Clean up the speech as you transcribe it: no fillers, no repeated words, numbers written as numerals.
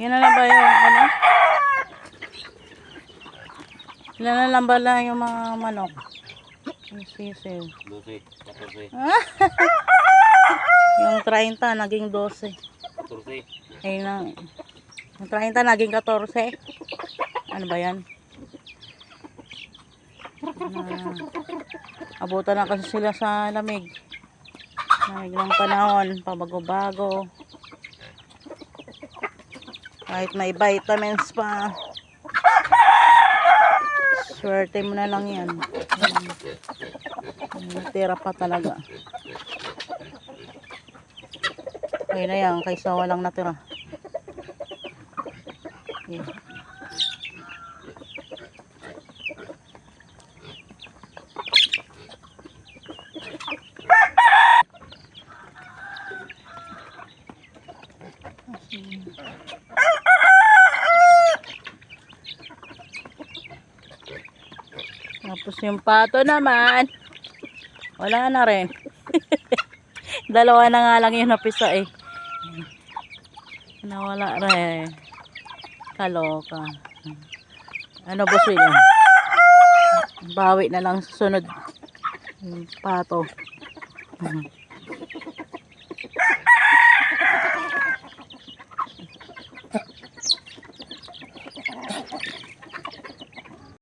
Yun na lang ba yung ano? Ilan na lang ba lang yung mga manok? Yung sisil. 12, 14. Yung 30 naging 12. 14. Ayun na. Yung 30 naging 14. Ano ba yan? Abutan na kasi sila sa lamig. Lamig ng panahon. Pabago-bago. Kahit may vitamins pa. Swerte mo na lang yan. Natira pa talaga. Okay na yan. Kaysa walang natira. Okay. Tapos yung pato naman, wala na rin. Dalawa na nga lang yung napisa eh. Nawala rin. Kaloka. Ano ba sila? Bawi na lang sa sunod. Yung pato.